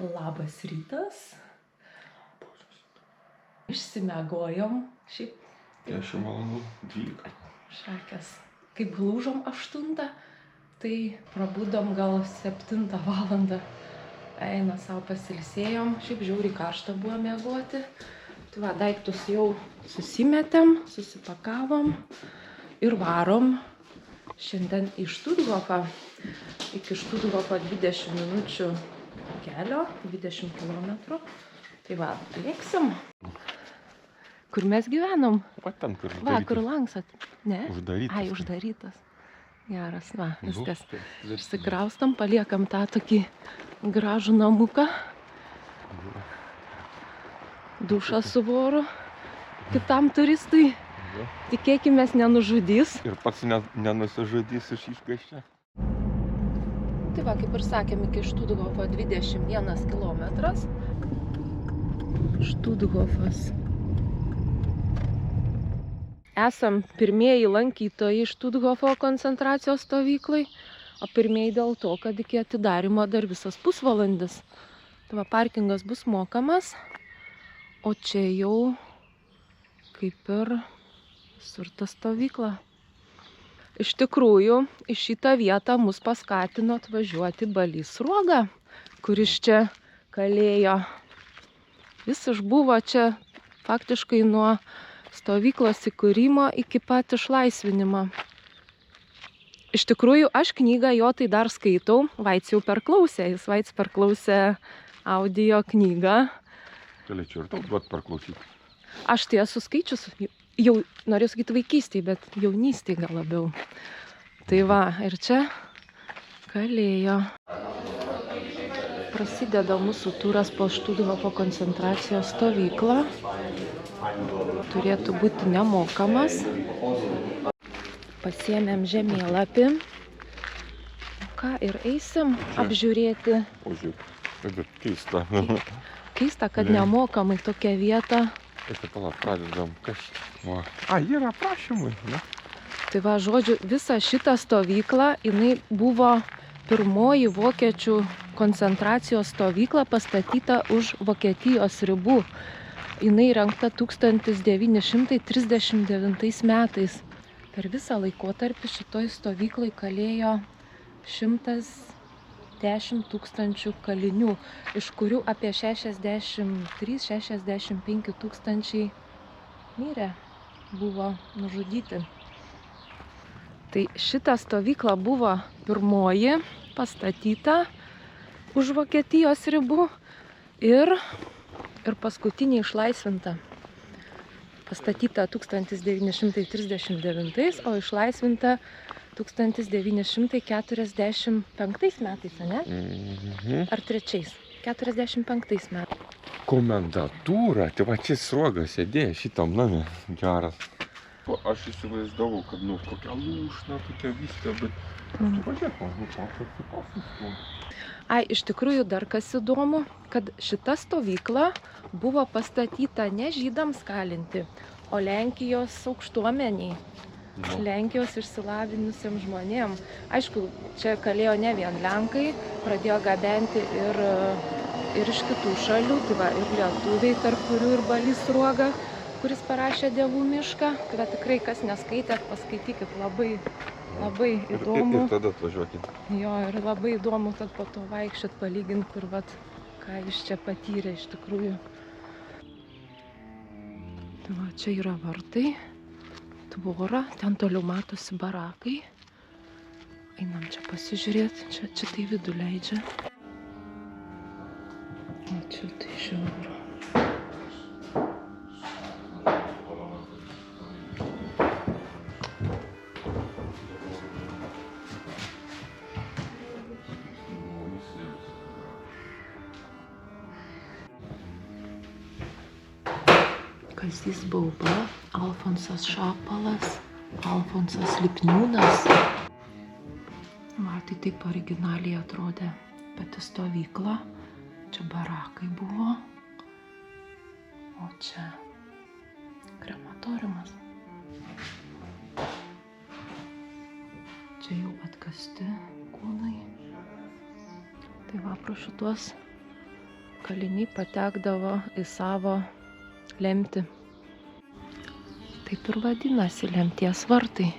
Labas rytas. Išsimiegojom šiaip. 10 valandų 12. Šakės. Kaip lūžom 8, tai prabudom gal 7 valandą. Eina savo pasilsėjom. Šiaip žiauriai karšta buvo miegoti. Tai va, daiktus jau susimetėm, susipakavom ir varom šiandien į Štuthofą. Iki Štuthofo 20 minučių kelio, 20 km. Tai va, lėksim. Kur mes gyvenom? Va ten, kur Va, kur lanksat? Ne? Uždarytas. Ai, uždarytas. Geras, va, viskas. Būstas. Išsikraustam, paliekam tą tokį gražų namuką. Dušą su voru. Kitam turistui. Tikėkimės nenužudys. Ir pats nenusižudys iš išgąsčio. Tai va, kaip ir sakėm, iki Štuthofo 21 km. Štuthofas. Esam pirmieji lankytojai Štuthofo koncentracijos stovyklai, o pirmieji dėl to, kad iki atidarymo dar visas pusvalandis. Tai va, parkingas bus mokamas, o čia jau kaip ir surta stovykla. Iš tikrųjų, į šitą vietą mus paskatino atvažiuoti Balys Sruoga, kuris čia kalėjo. Jis išbuvo čia faktiškai nuo stovyklos įkūrimo iki pat išlaisvinimo. Iš tikrųjų, aš knygą jo tai dar skaitau. Vaits jau perklausė, Vaits perklausė audio knygą. Galėčiau ir tau duot perklausyti. Aš tai esu skaičius, jau norėjau sakyti vaikystėj, bet jaunystėj gal labiau. Tai va, ir čia kalėjo. Prasideda mūsų turas po Štuthofo koncentracijos stovyklą. Turėtų būti nemokamas. Pasiėmėm žemėlapį. Ką ir eisim apžiūrėti. O žiūrėk, bet keista. Keista, kad nemokamai tokia vieta. Tai pala, pradedam kažką. A, yra aprašymai, ne? Tai va, žodžiu, visa šita stovykla, jinai buvo pirmoji vokiečių koncentracijos stovykla pastatyta už Vokietijos ribų. Jinai rengta 1939 metais. Per visą laikotarpį šitoj stovyklai kalėjo 110 000 kalinių, iš kurių apie 63–65 tūkstančiai mirė, buvo nužudyti. Tai šita stovykla buvo pirmoji pastatyta už Vokietijos ribų ir paskutinė išlaisvinta. Pastatyta 1939, o išlaisvinta 1945 metais, ne? Ar 3? 45 metais. Komendatūra, tai va čia Sruogas sėdėjo šitam name. Geras. Aš įsivaizdavau, kad kokia lūšna, tokia viską, bet pažiūrėk, Ai, iš tikrųjų dar kas įdomu, kad šita stovykla buvo pastatyta ne žydams kalinti, o Lenkijos aukštuomeniai, Lenkijos išsilavinusiems žmonėm. Aišku, čia kalėjo ne vien Lenkai, pradėjo gabenti ir iš kitų šalių, tai va, ir lietuviai, tarp kurių ir Balys Sruoga, kuris parašė Dievų mišką. Tai va, tikrai, kas neskaitėt, paskaitykit, labai įdomu. Ir tada atvažiuokit. Jo, ir labai įdomu, kad po to vaikščiot, palygint, kur vat, ką jis čia patyrė iš tikrųjų. Tai va, čia yra vartai, tvora, ten toliau matosi barakai. Einam čia pasižiūrėti, čia tai vidų leidžia. O čia tai žiūriu. Kazys Bauba, Alfonsas Šapalas, Alfonsas Lipniūnas. Va, tai taip originaliai atrodė pati stovykla. Čia barakai buvo, o čia krematoriumas. Čia jau atkasti kūnai. Tai va, pro šitos kaliniai patekdavo į savo lemtį. Taip ir vadinasi lemties vartai.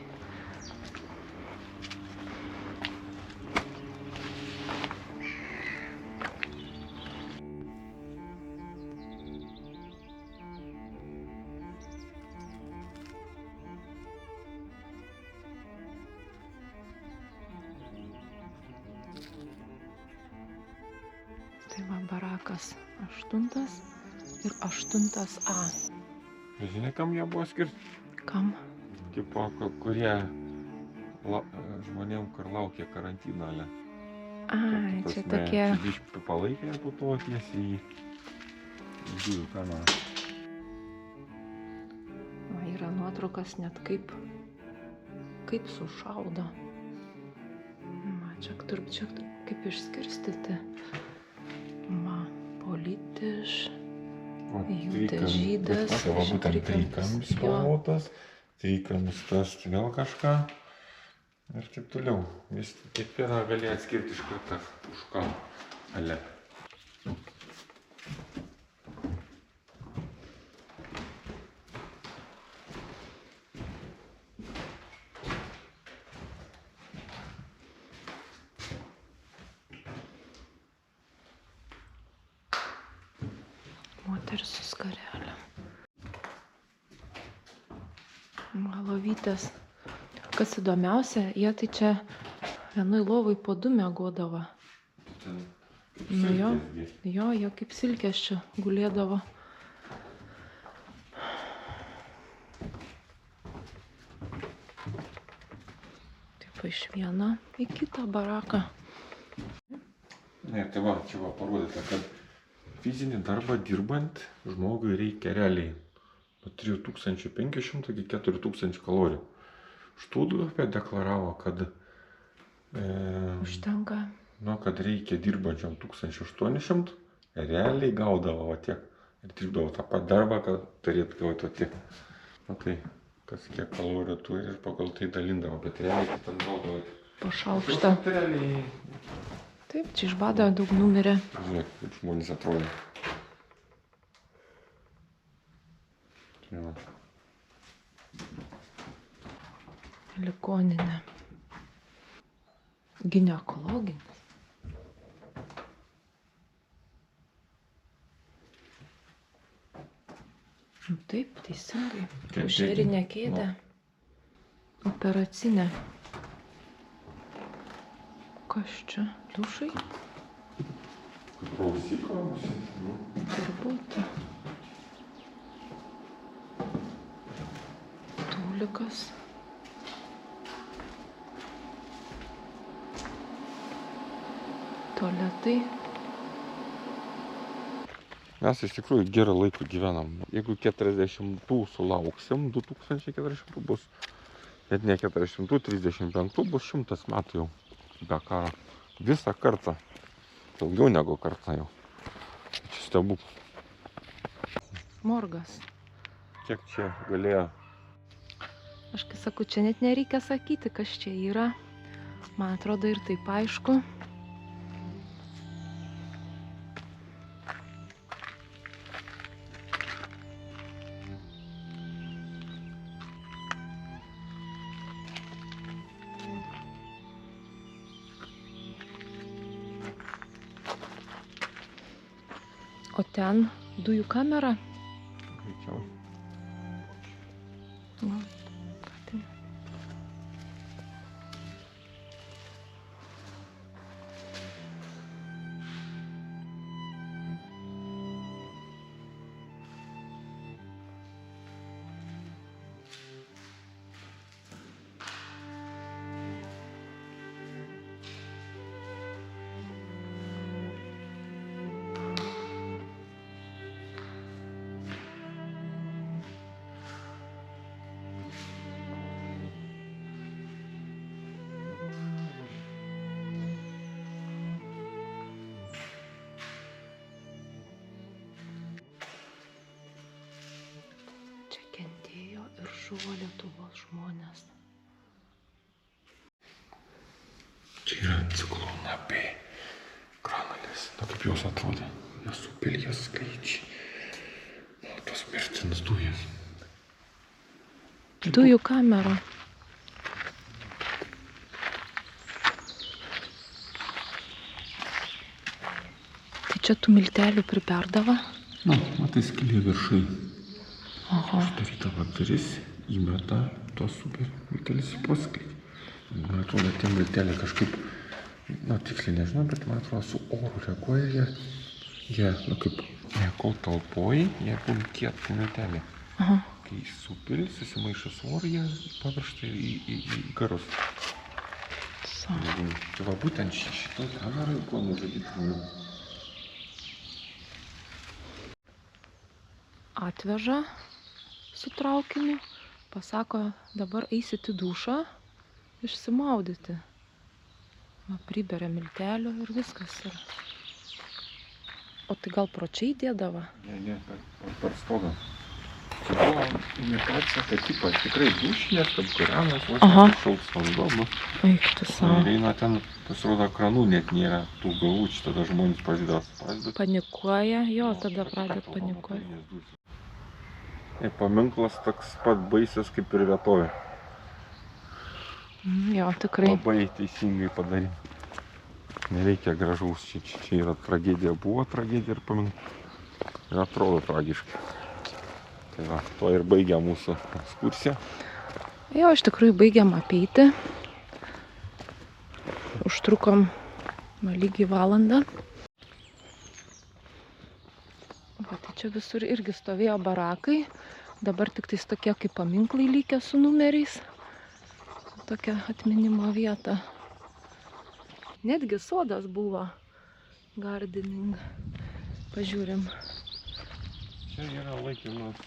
Tai va barakas 8 ir 8A. Žinai, kam jie buvo skirti? Kam? Tipo, kurie žmonėm, kur laukia karantiną, ale. Ai, čia tokie. Čia palaikė ir po to tiesiai į dujų kanalą. Va, yra nuotraukas net kaip sušaudo. Va, čia kaip išskirstyti. Va, politiš, Jūtė žydas. Tai va būtent trikamis spalvotas, trikamis tas vėl kažką. Ir taip toliau. Vis kiekvieną gali atskirti iš karto už ką. Ale. Moteris su skarelė. Lovytės. Kas įdomiausia, jie tai čia vienoj lovai po 2 miegodavo. Nu jo, jie kaip silkės čia gulėdavo. Taip iš vieno į kitą baraką. Ne, tai va, čia va parodyta, kad fizinį darbą dirbant žmogui reikia realiai nuo 3500 iki 4000 kalorijų. Štuthofe deklaravo, kad užtenka. Nu, kad reikia dirbančiam 1800, realiai gaudavo va tiek. Ir dirbdavo tą pat darbą, kad turėtų gauti va tiek. Nu tai, kas kiek kalorijų turi ir pagal tai dalindavo, bet realiai ten gaudavo po šaukštą. Realiai. Taip, čia iš bado daug numirė. Žiūrėk, kaip žmonės atrodo. Čia. Ligoninė. Ginekologinis. Taip, teisingai. Akušerinė kėdė. Operacinė. Kas čia? Dušai? Prausykos. Turbūt. Tūlikas. Tualetai. Mes iš tikrųjų gerą laiką gyvenam. Jeigu 40 sulauksim, 2040 bus, bet ne 40, 35 bus 100 metų jau be karo. Visą kartą. Daugiau negu kartą jau. Čia stebuk. Morgas. Kiek čia galėjo? Aš kai sakau, čia net nereikia sakyti, kas čia yra. Man atrodo ir taip aišku. O ten dujų kamera. Greičiau. Va, ką tai? Kentėjo ir žuvo Lietuvos žmonės. Čia yra ciklono B granulis. Na kaip jos atrodė? Nesupilės skaičiai. O, tos mirtinas dujas. Dujų kamera. Tai čia tų miltelių priperdavo? Nu, matai skylė viršai. Aha. Uždaryta duris, įmeta tos super miltelis į paskleidį. Man atrodo, tie milteliai kažkaip, nu, tiksliai nežinau, bet man atrodo, su oru reaguoja jie, nu, kaip, kol talpoji, jie būna kieti milteliai. Aha. Kai supili, susimaišo su oru, jie paviršta į garus. Tai va būtent šitoj kamerai buvo nužudyti. Atveža su traukiniu, pasako, dabar eisit į dušą, išsimaudyti. Va, priberia miltelių ir viskas yra. O tai gal pročiai dėdavo? Ne, per stogą. Čia buvo imitacija, kad tipas tikrai dušinės, kad kūrenas, vos šalts vanduo. Eik tu savo. Ir eina ten, pasirodo, kranų net nėra tų galų, čia tada žmonės pasidės. Panikuoja, jo, tada pradėt panikuoja. Paminklas toks pat baisas kaip ir vietovė. Jo, tikrai. Labai teisingai padaryti. Nereikia gražaus, čia yra tragedija, buvo tragedija ir paminklas. Ir atrodo tragiškai. Tai va, to ir baigia mūsų ekskursija. Jo, iš tikrųjų baigiam apeiti. Užtrukom lygiai valandą. Va, tai čia visur irgi stovėjo barakai. Dabar tik tais tokie kaip paminklai likę su numeriais. Tokia atminimo vieta. Netgi sodas buvo. Gardening. Pažiūrim. Čia yra laikinos.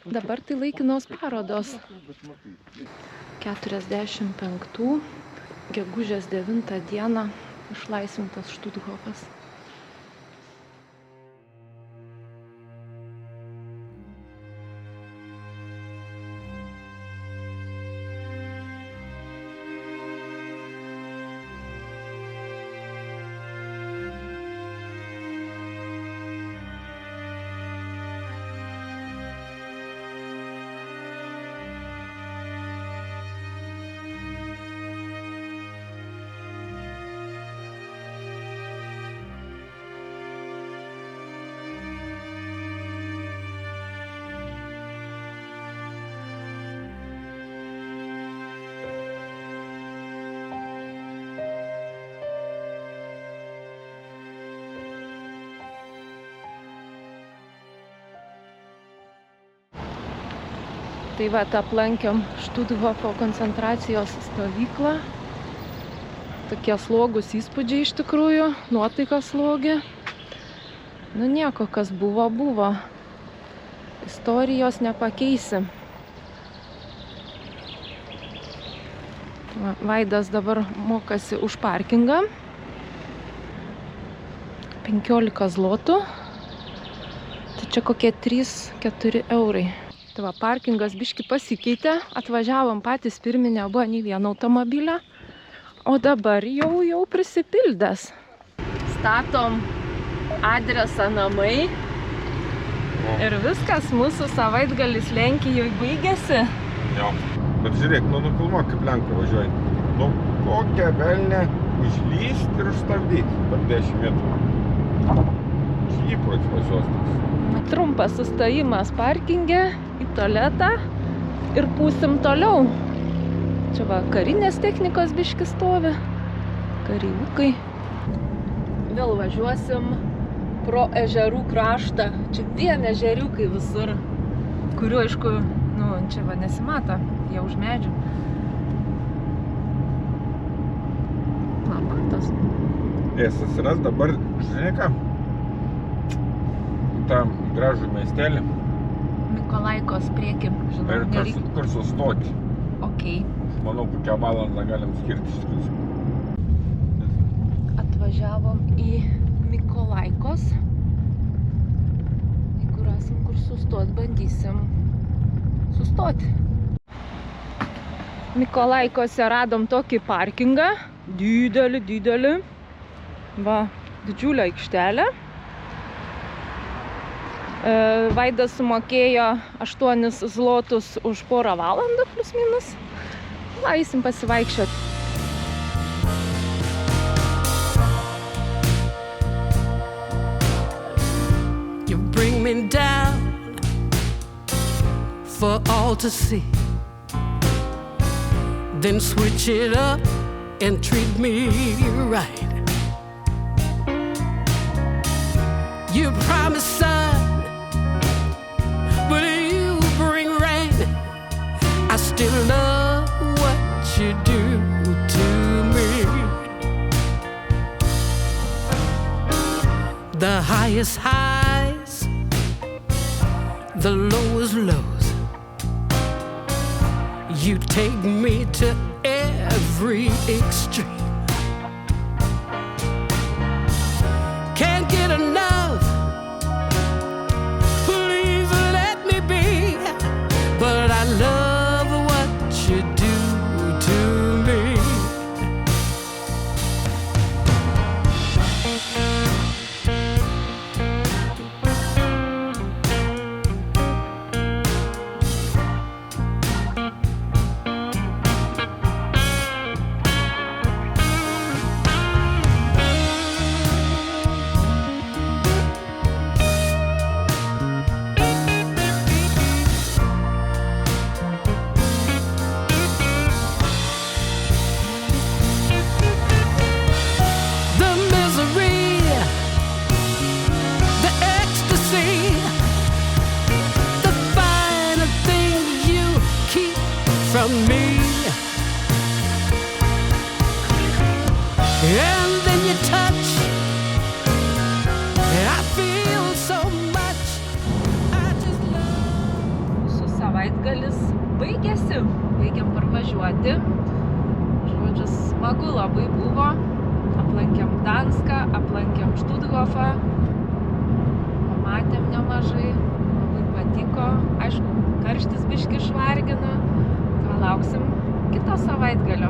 Dabar tai laikinos parodos. 45 gegužės 9 dieną išlaisvintas Štuthofas. Tai va, aplankėm Štuthofo koncentracijos stovyklą. Tokie slogus įspūdžiai iš tikrųjų, nuotaika slogi. Nu nieko, kas buvo, buvo. Istorijos nepakeisi. Va, Vaidas dabar mokasi už parkingą. 15 zlotų. Tai čia kokie 3-4 eurai. Tai va, parkingas biški pasikeitė, atvažiavom patys pirmi, nebuvo nei vieno automobilio, o dabar jau prisipildęs. Statom adresą namai ir viskas, mūsų savaitgalis Lenkijoje baigėsi. Jo, bet žiūrėk, nu nufilmuok kaip Lenkai važiuoji. Nu kokią velnę užlyst ir užstabdyti per 10 metrų. Čia įprotis pas juos toks. Trumpas sustojimas parkinge, į tualetą ir pūsim toliau. Čia va, karinės technikos biški stovi, kareivukai. Vėl važiuosim pro ežerų kraštą. Čia vien ežeriukai visur, kuriuo, aišku, nu, čia va nesimata, jie už medžių. Na, matos. Jis atsiras dabar, žinai ką, tą gražų miestelį. Mikolaikos priekim, žinau, Ir kur sustoti. Okei. Manau, kokią valandą galim skirti iš tikrųjų. Atvažiavom į Mikolaikos. Jeigu rasim kur sustot, bandysim sustoti. Mikolaikose radom tokį parkingą. Didelį. Va, didžiulę aikštelę. Vaidas sumokėjo 8 zlotus už porą valandų, plus minus. Na, eisim pasivaikščioti. You bring me down for all to see, then switch it up and treat me right. You promise sun, but you bring rain. I still love what you do to me. The highest highs, the lowest lows. You take me to every extreme. Can't get enough, please let me be. But I love what you do to me. From me, and then you touch, and I feel so much. I just love. Mūsų savaitgalis baigėsi, baigiam parvažiuoti. Žodžiu, smagu labai buvo. Aplankėm Gdanską, aplankėm Štuthofą, pamatėm nemažai, labai patiko. Aišku, karštis biškį išvargina. Lauksim kito savaitgalio.